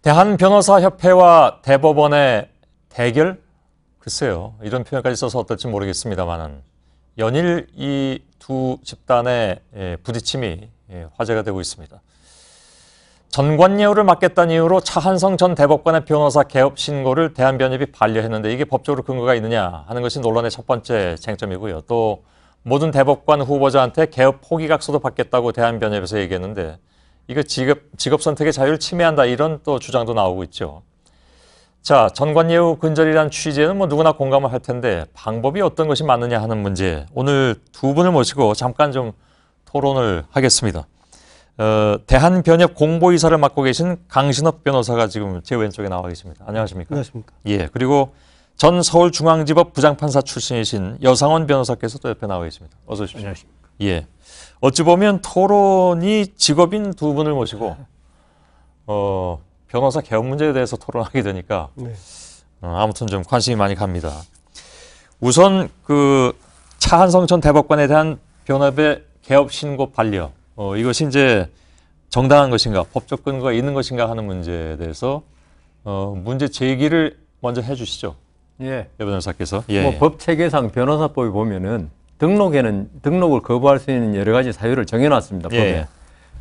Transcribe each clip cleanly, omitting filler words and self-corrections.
대한변호사협회와 대법원의 대결? 글쎄요. 이런 표현까지 써서 어떨지 모르겠습니다만은 연일 이 두 집단의 부딪힘이 화제가 되고 있습니다. 전관예우를 맡겠다는 이유로 차한성 전 대법관의 변호사 개업 신고를 대한변협이 반려했는데 이게 법적으로 근거가 있느냐 하는 것이 논란의 첫 번째 쟁점이고요. 또 모든 대법관 후보자한테 개업 포기각서도 받겠다고 대한변협에서 얘기했는데 이거 직업 선택의 자유를 침해한다 이런 또 주장도 나오고 있죠. 자, 전관예우 근절이라는 취지에는 뭐 누구나 공감을 할 텐데 방법이 어떤 것이 맞느냐 하는 문제 오늘 두 분을 모시고 잠깐 좀 토론을 하겠습니다. 대한변협 공보이사를 맡고 계신 강신업 변호사가 지금 제 왼쪽에 나와 계십니다. 안녕하십니까? 안녕하십니까? 예, 그리고 전 서울중앙지법 부장판사 출신이신 여상원 변호사께서 또 옆에 나와 계십니다. 어서 오십시오. 안녕하십니까? 예, 어찌 보면 토론이 직업인 두 분을 모시고 변호사 개업 문제에 대해서 토론하게 되니까 네. 아무튼 좀 관심이 많이 갑니다. 우선 그 차한성 전 대법관에 대한 변협의 개업 신고 반려 이것이 이제 정당한 것인가, 법적 근거가 있는 것인가 하는 문제에 대해서 문제 제기를 먼저 해주시죠. 예. 여 변호사께서. 예. 뭐 법 체계상 변호사법에 보면은 등록을 거부할 수 있는 여러 가지 사유를 정해놨습니다. 법에. 예.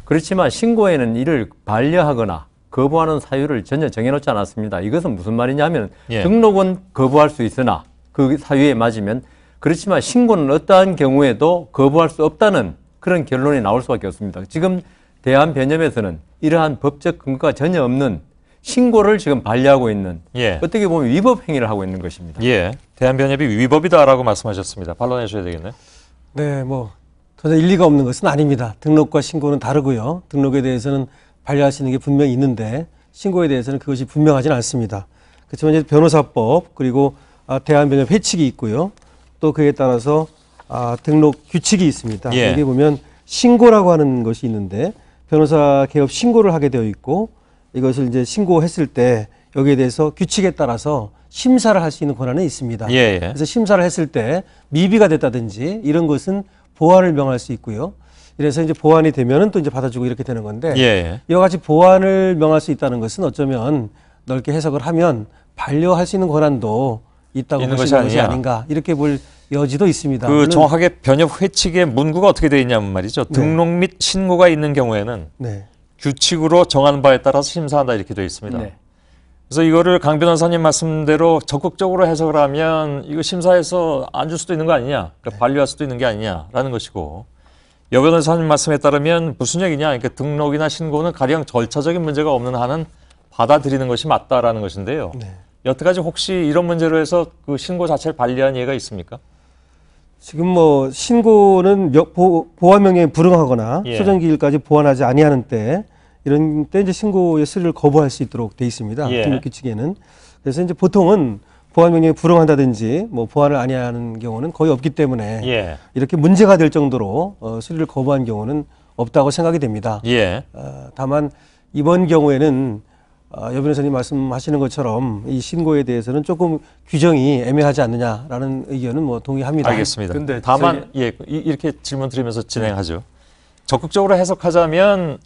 그렇지만 신고에는 이를 반려하거나 거부하는 사유를 전혀 정해놓지 않았습니다. 이것은 무슨 말이냐면 예. 등록은 거부할 수 있으나 그 사유에 맞으면 그렇지만 신고는 어떠한 경우에도 거부할 수 없다는 그런 결론이 나올 수밖에 없습니다. 지금 대한변협에서는 이러한 법적 근거가 전혀 없는 신고를 지금 반려하고 있는 예. 어떻게 보면 위법 행위를 하고 있는 것입니다. 예. 대한변협이 위법이다라고 말씀하셨습니다. 반론해 주셔야 되겠네. 네, 뭐 전혀 일리가 없는 것은 아닙니다. 등록과 신고는 다르고요. 등록에 대해서는 반려할 수 있는 게 분명히 있는데 신고에 대해서는 그것이 분명하지는 않습니다. 그렇지만 이제 변호사법 그리고 대한변협 회칙이 있고요. 또 그에 따라서 등록 규칙이 있습니다. 예. 여기 보면 신고라고 하는 것이 있는데 변호사 개업 신고를 하게 되어 있고 이것을 이제 신고했을 때 여기에 대해서 규칙에 따라서 심사를 할 수 있는 권한은 있습니다. 예, 예. 그래서 심사를 했을 때 미비가 됐다든지 이런 것은 보완을 명할 수 있고요. 이래서 이제 보완이 되면은 또 이제 받아주고 이렇게 되는 건데 예. 이와 같이 보완을 명할 수 있다는 것은 어쩌면 넓게 해석을 하면 반려할 수 있는 권한도 있다고 있는 보시는 것이 것이 아니냐. 아닌가 이렇게 볼 여지도 있습니다. 그 물론 정확하게 변협 회칙의 문구가 어떻게 되어 있냐면 말이죠. 네. 등록 및 신고가 있는 경우에는 네. 규칙으로 정한 바에 따라서 심사한다 이렇게 되어 있습니다. 네. 그래서 이거를 강 변호사님 말씀대로 적극적으로 해석을 하면 이거 심사해서 안 줄 수도 있는 거 아니냐, 그러니까 반려할 수도 있는 게 아니냐라는 것이고 여 변호사님 말씀에 따르면 무슨 얘기냐, 그러니까 등록이나 신고는 가령 절차적인 문제가 없는 한은 받아들이는 것이 맞다라는 것인데요. 네. 여태까지 혹시 이런 문제로 해서 그 신고 자체를 반려한 예가 있습니까? 지금 뭐 신고는 보완 명령에 불응하거나 예. 소정기일까지 보완하지 아니하는 때 이런 때 이제 신고의 수리를 거부할 수 있도록 돼 있습니다. 예. 등록 규칙에는. 그래서 이제 보통은 보완 명령에 불응한다든지 뭐 보완을 아니하는 경우는 거의 없기 때문에 예. 이렇게 문제가 될 정도로 수리를 거부한 경우는 없다고 생각이 됩니다. 예. 다만 이번 경우에는 여 변호사님 말씀하시는 것처럼 이 신고에 대해서는 조금 규정이 애매하지 않느냐라는 의견은 뭐 동의합니다. 알겠습니다. 근데 다만 이렇게 질문 드리면서 진행하죠. 적극적으로 해석하자면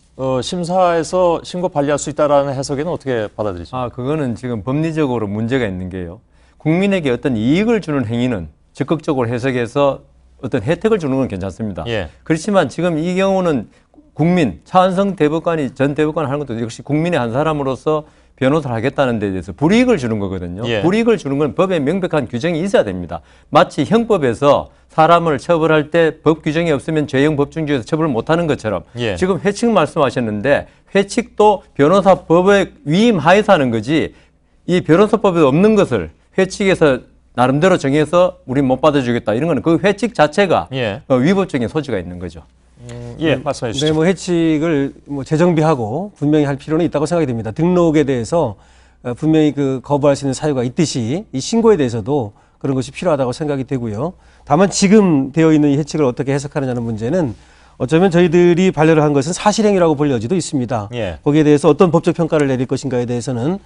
심사에서 신고 반려할 수 있다라는 해석에는 어떻게 받아들이십니까? 그거는 지금 법리적으로 문제가 있는 게요. 국민에게 어떤 이익을 주는 행위는 적극적으로 해석해서 어떤 혜택을 주는 건 괜찮습니다. 예. 그렇지만 지금 이 경우는 차한성 전 대법관이 하는 것도 역시 국민의 한 사람으로서 변호사를 하겠다는 데 대해서 불이익을 주는 거거든요. 예. 불이익을 주는 건 법에 명백한 규정이 있어야 됩니다. 마치 형법에서 사람을 처벌할 때 법 규정이 없으면 죄형 법중지에서 처벌을 못하는 것처럼 예. 지금 회칙 말씀하셨는데 회칙도 변호사법에 위임하에서 하는 거지 이 변호사법에 없는 것을 회칙에서 나름대로 정해서 우리 못 받아주겠다 이런 거는 그 회칙 자체가 예. 위법적인 소지가 있는 거죠. 예, 말씀해 주시죠. 네, 뭐 해칙을 뭐 재정비하고 분명히 할 필요는 있다고 생각이 됩니다. 등록에 대해서 분명히 그 거부할 수 있는 사유가 있듯이 이 신고에 대해서도 그런 것이 필요하다고 생각이 되고요. 다만 지금 되어 있는 이 해칙을 어떻게 해석하느냐는 문제는 어쩌면 저희들이 반려를 한 것은 사실행위라고 볼 여지도 있습니다. 예. 거기에 대해서 어떤 법적 평가를 내릴 것인가에 대해서는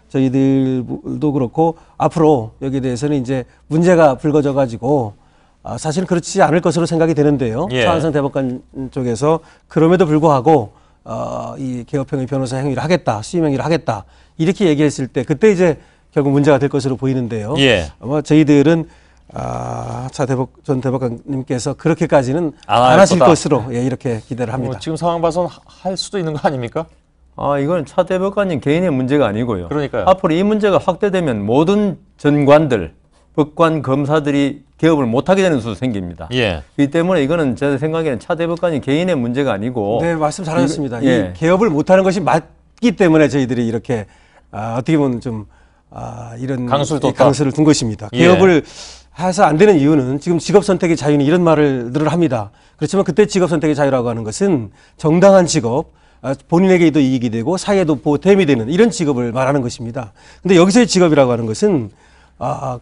저희들도 그렇고 앞으로 여기에 대해서는 이제 문제가 불거져 가지고 사실은 그렇지 않을 것으로 생각이 되는데요. 예. 차한성 대법관 쪽에서 그럼에도 불구하고 이 개업형의 변호사 행위를 하겠다, 수임 행위를 하겠다 이렇게 얘기했을 때 그때 이제 결국 문제가 될 것으로 보이는데요. 예. 아마 저희들은 전 대법관님께서 그렇게까지는 안 하실 거다. 것으로 이렇게 기대를 합니다. 지금 상황 봐선 할 수도 있는 거 아닙니까? 이건 차 대법관님 개인의 문제가 아니고요. 그러니까요. 앞으로 이 문제가 확대되면 모든 전관들, 법관, 검사들이 개업을 못하게 되는 수도 생깁니다. 예. 그렇기 때문에 이거는 제 생각에는 차 대법관님 개인의 문제가 아니고. 네, 말씀 잘하셨습니다. 예. 이 개업을 못하는 것이 맞기 때문에 저희들이 이렇게 어떻게 보면 좀 이런 강수를 둔 것입니다. 예. 개업을 해서 안 되는 이유는 지금 직업 선택의 자유는 이런 말을 늘 합니다. 그렇지만 그때 직업 선택의 자유라고 하는 것은 정당한 직업, 본인에게도 이익이 되고 사회에도 보탬이 되는 이런 직업을 말하는 것입니다. 근데 여기서의 직업이라고 하는 것은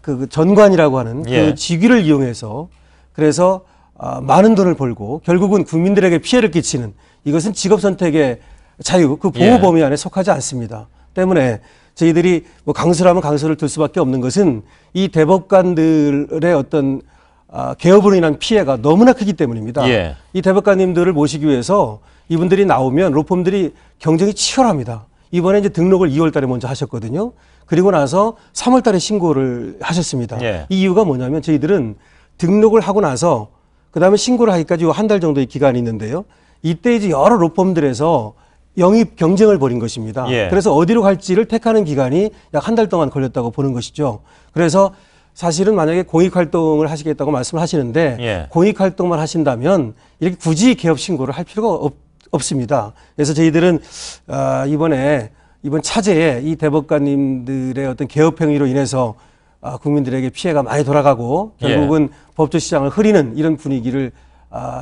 그 전관이라고 하는 그 직위를 이용해서 그래서 많은 돈을 벌고 결국은 국민들에게 피해를 끼치는 이것은 직업 선택의 자유, 그 보호 범위 안에 속하지 않습니다. 때문에 저희들이 뭐 강수를 하면 강수를 둘 수밖에 없는 것은 이 대법관들의 어떤 개업으로 인한 피해가 너무나 크기 때문입니다. 예. 이 대법관님들을 모시기 위해서 이분들이 나오면 로펌들이 경쟁이 치열합니다. 이번에 이제 등록을 2월 달에 먼저 하셨거든요. 그리고 나서 3월 달에 신고를 하셨습니다. 예. 이 이유가 뭐냐면 저희들은 등록을 하고 나서 그다음에 신고를 하기까지 한 달 정도의 기간이 있는데요. 이때 이제 여러 로펌들에서 영입 경쟁을 벌인 것입니다. 예. 그래서 어디로 갈지를 택하는 기간이 약 한 달 동안 걸렸다고 보는 것이죠. 그래서 사실은 만약에 공익활동을 하시겠다고 말씀을 하시는데 공익활동만 하신다면 이렇게 굳이 개업 신고를 할 필요가 없습니다. 그래서 저희들은 이번 차제에 이 대법관님들의 어떤 개업 행위로 인해서 국민들에게 피해가 많이 돌아가고 결국은 법조 시장을 흐리는 이런 분위기를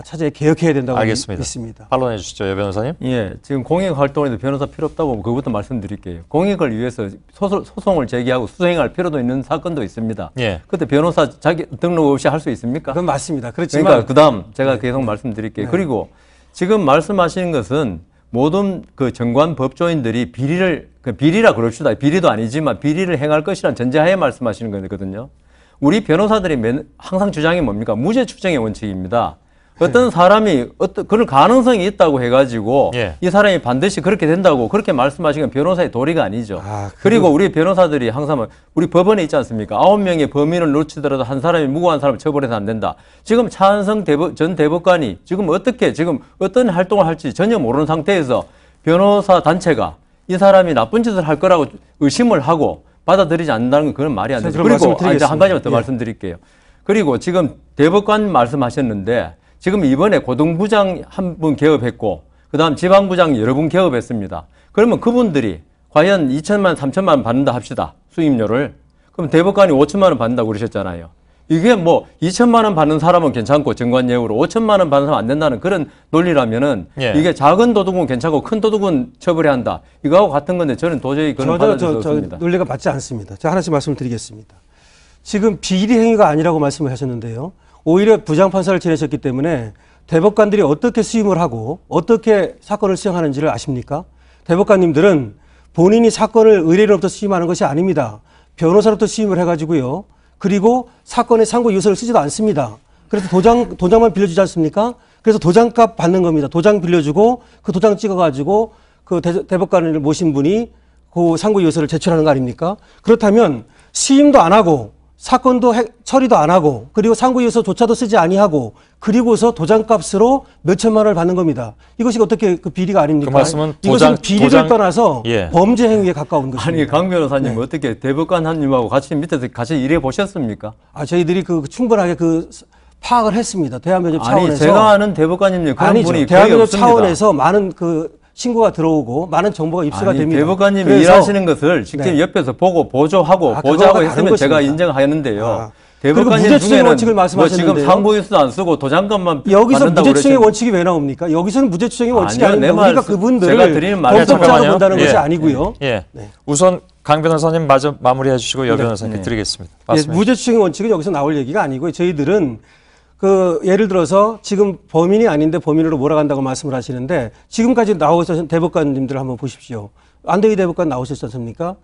차제에 개혁해야 된다고 믿습니다. 반론해 주시죠, 여 변호사님. 예, 지금 공익 활동에도 변호사 필요 없다고 그것부터 말씀드릴게요. 공익을 위해서 소송을 제기하고 수행할 필요도 있는 사건도 있습니다. 예. 그때 변호사 자기 등록 없이 할 수 있습니까? 그건 맞습니다. 그렇지만 그러니까 그다음 제가 계속 말씀드릴게요. 그리고 지금 말씀하시는 것은 모든 그 정관 법조인들이 비리라 그럽시다. 비리도 아니지만 비리를 행할 것이란 전제하에 말씀하시는 거거든요. 우리 변호사들이 항상 주장이 뭡니까? 무죄 추정의 원칙입니다. 어떤 사람이 그런 가능성이 있다고 해가지고 이 사람이 반드시 그렇게 된다고 그렇게 말씀하시는 건 변호사의 도리가 아니죠. 그리고 우리 변호사들이 항상 우리 법원에 있지 않습니까? 9명의 범인을 놓치더라도 한 사람이 무고한 사람을 처벌해서 안 된다. 지금 차한성 전 대법관이 지금 어떤 활동을 할지 전혀 모르는 상태에서 변호사 단체가 이 사람이 나쁜 짓을 할 거라고 의심을 하고 받아들이지 않는다는 건 그건 말이 안 되죠. 그리고 한 가지만 더 말씀드릴게요. 그리고 지금 대법관 말씀하셨는데 지금 이번에 고등부장 한 분 개업했고 그다음 지방부장 여러 분 개업했습니다. 그러면 그분들이 과연 2천만 원, 3천만 원 받는다 합시다. 수임료를. 그럼 대법관이 5천만 원 받는다고 그러셨잖아요. 이게 뭐 2천만 원 받는 사람은 괜찮고 정관예우로 5천만 원 받는 사람 안 된다는 그런 논리라면은 이게 작은 도둑은 괜찮고 큰 도둑은 처벌해야 한다. 이거하고 같은 건데 저는 도저히 그런 받아들일 수 없습니다. 논리가 맞지 않습니다. 제가 하나씩 말씀을 드리겠습니다. 지금 비리 행위가 아니라고 말씀을 하셨는데요. 오히려 부장판사를 지내셨기 때문에 대법관들이 어떻게 수임을 하고 어떻게 사건을 수행하는지를 아십니까? 대법관님들은 본인이 사건을 의뢰인으로부터 수임하는 것이 아닙니다. 변호사로부터 수임을 해가지고요. 그리고 사건의 상고 유서를 쓰지도 않습니다. 그래서 도장만 빌려주지 않습니까? 그래서 도장값 받는 겁니다. 도장 빌려주고 그 도장 찍어가지고 그 대법관을 모신 분이 그 상고 유서를 제출하는 거 아닙니까? 그렇다면 수임도 안 하고 사건도 처리도 안 하고 그리고 상고유서조차도 쓰지 아니하고 그리고서 도장값으로 몇천만 원을 받는 겁니다. 이것이 어떻게 그 비리가 아닙니까? 그 말씀은 이것은 비리를 떠나서 범죄 행위에 가까운 것입니다. 아니 강 변호사님 어떻게 대법관님하고 같이 밑에서 같이 일해 보셨습니까? 저희들이 충분하게 파악을 했습니다. 대한변협 차원에서. 아니 제가 아는 대법관님 그런 아니죠. 분이 대한변협 차원에서 많은 신고가 들어오고 많은 정보가 입수가 됩니다. 대법관님이 일하시는 것을 직접 옆에서 보고 보조하고 보좌하고 했으면 제가 인정하였는데요. 대법관님 무죄추정의 중에는 원칙을 말씀하셨는데요. 지금 상고유서도 안 쓰고 도장값만 여기서 무죄추정의 원칙이 왜 나옵니까? 여기서는 무죄추정의 원칙이 아닙니다. 우리가 그분들을 범법자로 본다는 것이 아니고요. 우선 강 변호사님 마무리해 주시고 여 변호사님께 드리겠습니다. 무죄추정의 원칙은 여기서 나올 얘기가 아니고요. 저희들은 예를 들어서 지금 범인이 아닌데 범인으로 몰아간다고 말씀을 하시는데 지금까지 나오셨던 대법관님들 한번 보십시오. 안대희 대법관 나오셨지 않습니까?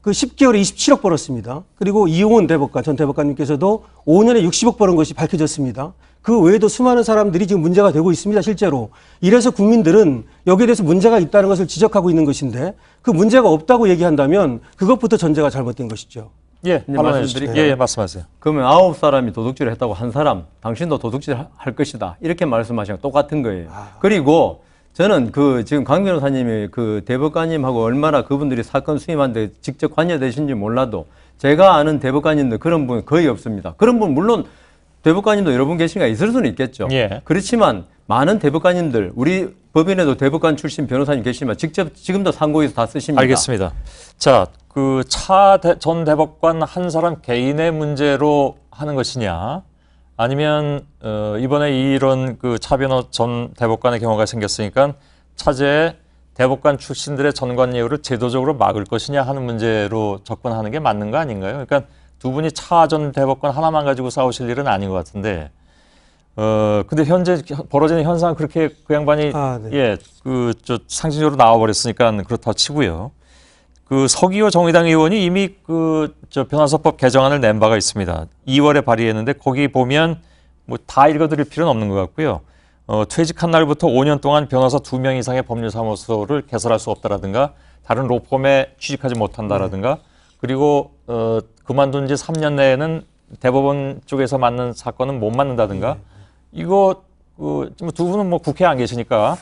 10개월에 27억 벌었습니다. 그리고 이용훈 대법관, 전 대법관님께서도 5년에 60억 버는 것이 밝혀졌습니다. 그 외에도 수많은 사람들이 지금 문제가 되고 있습니다, 실제로. 이래서 국민들은 여기에 대해서 문제가 있다는 것을 지적하고 있는 것인데 그 문제가 없다고 얘기한다면 그것부터 전제가 잘못된 것이죠. 예, 이제 반론해 말씀드릴게요. 주시죠. 예, 말씀하세요. 그러면 9사람이 도둑질을 했다고 한 사람, 당신도 도둑질 할 것이다. 이렇게 말씀하시는 거 똑같은 거예요. 그리고 저는 지금 강 변호사님이 대법관님하고 얼마나 그분들이 사건 수임하는데 직접 관여되신지 몰라도 제가 아는 대법관님들 그런 분 거의 없습니다. 그런 분 물론 대법관님도 여러 분 계시니까 있을 수는 있겠죠. 예. 그렇지만 많은 대법관님들, 우리 법인에도 대법관 출신 변호사님 계시지만 직접 지금도 상고에서 다 쓰십니다. 알겠습니다. 자, 그 차 전 대법관 한 사람 개인의 문제로 하는 것이냐, 아니면 이번에 이런 그 차변호 전 대법관의 경우가 생겼으니까 차제에 대법관 출신들의 전관예우를 제도적으로 막을 것이냐 하는 문제로 접근하는 게 맞는 거 아닌가요? 그러니까 두 분이 차 전 대법관 하나만 가지고 싸우실 일은 아닌 것 같은데, 근데 현재 벌어지는 현상은 그렇게 그 양반이 예, 상징적으로 나와버렸으니까 그렇다 치고요. 그 서기호 정의당 의원이 이미 변호사법 개정안을 낸 바가 있습니다. 2월에 발의했는데 거기 보면 뭐 다 읽어드릴 필요는 없는 것 같고요. 퇴직한 날부터 5년 동안 변호사 2명 이상의 법률사무소를 개설할 수 없다라든가, 다른 로펌에 취직하지 못한다라든가, 그리고 그만둔 지 3년 내에는 대법원 쪽에서 맡는 사건은 못 맡는다든가, 이거 두 분은 뭐 국회에 안 계시니까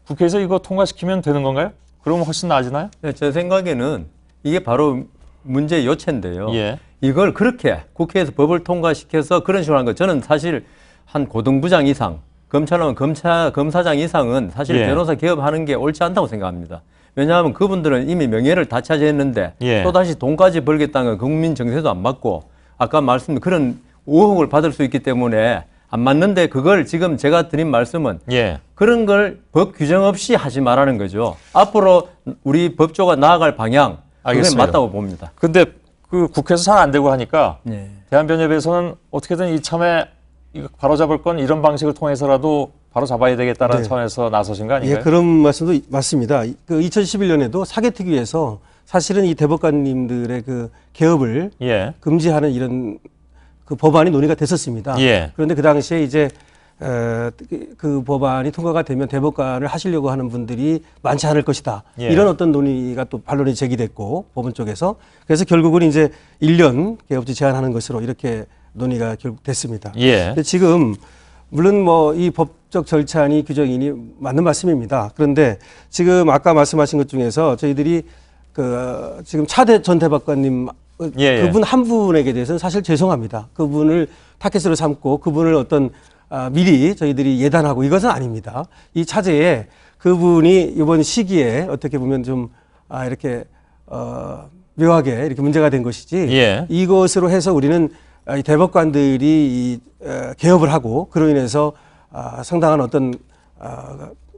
국회에서 이거 통과시키면 되는 건가요? 그러면 훨씬 나아지나요? 네, 제 생각에는 이게 바로 문제의 요체인데요. 예. 이걸 그렇게 국회에서 법을 통과시켜서 그런 식으로 하는 거, 저는 사실 한 고등부장 이상, 검찰은 검사장 이상은 사실 예. 변호사 개업하는 게 옳지 않다고 생각합니다. 왜냐하면 그분들은 이미 명예를 다 차지했는데 예. 또다시 돈까지 벌겠다는 건 국민 정세도 안 맞고, 아까 말씀드린 그런 의혹을 받을 수 있기 때문에 안 맞는데, 그걸 지금 제가 드린 말씀은 예. 그런 걸 법 규정 없이 하지 말라는 거죠. 앞으로 우리 법조가 나아갈 방향, 그게 알겠습니다. 맞다고 봅니다. 근데 그 국회에서 잘 안 되고 하니까 네. 대한변협에서는 어떻게든 이참에 이거 바로잡을 건 이런 방식을 통해서라도 바로잡아야 되겠다는 네. 차원에서 나서신 거 아닌가요? 예, 그런 말씀도 맞습니다. 그 2011년에도 사개특위에서 사실은 이 대법관님들의 그 개업을 예. 금지하는 이런 그 법안이 논의가 됐었습니다. 예. 그런데 그 당시에 이제 그 법안이 통과가 되면 대법관을 하시려고 하는 분들이 많지 않을 것이다. 예. 이런 어떤 논의가 또 반론이 제기됐고, 법원 쪽에서. 그래서 결국은 이제 1년 개업제 제한하는 것으로 이렇게 논의가 결국 됐습니다. 예. 근데 지금 물론 뭐 이 법적 절차니 규정이니 맞는 말씀입니다. 그런데 지금 아까 말씀하신 것 중에서 저희들이 지금 차대 전 대법관님 예. 그분 한 분에게 대해서는 사실 죄송합니다. 그분을 타겟으로 삼고 그분을 미리 저희들이 예단하고 이것은 아닙니다. 이 차제에 그분이 이번 시기에 어떻게 보면 좀 이렇게 묘하게 이렇게 문제가 된 것이지, 예. 이것으로 해서 우리는 이 대법관들이 개업을 하고 그로 인해서 상당한 어떤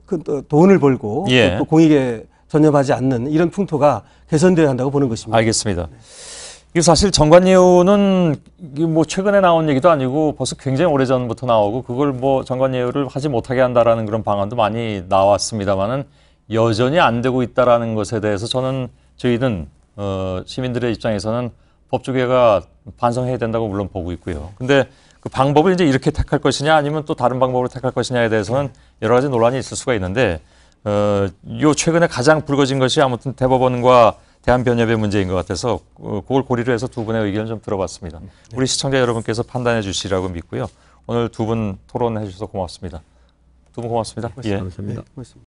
그 돈을 벌고 예. 또 공익에 전념하지 않는 이런 풍토가 개선되어야 한다고 보는 것입니다. 알겠습니다. 이게 사실 정관예우는 뭐 최근에 나온 얘기도 아니고 벌써 굉장히 오래전부터 나오고, 그걸 뭐 정관예우를 하지 못하게 한다라는 그런 방안도 많이 나왔습니다만은 여전히 안 되고 있다라는 것에 대해서 저희는 시민들의 입장에서는 법조계가 반성해야 된다고 물론 보고 있고요. 근데 그 방법을 이제 이렇게 택할 것이냐 아니면 또 다른 방법으로 택할 것이냐에 대해서는 여러 가지 논란이 있을 수가 있는데, 요 최근에 가장 불거진 것이 아무튼 대법원과 대한변협의 문제인 것 같아서 그걸 고리로 해서 두 분의 의견을 좀 들어봤습니다. 우리 시청자 여러분께서 판단해 주시라고 믿고요. 오늘 두 분 토론해 주셔서 고맙습니다. 두 분 고맙습니다. 고맙습니다. 감사합니다. 네, 고맙습니다.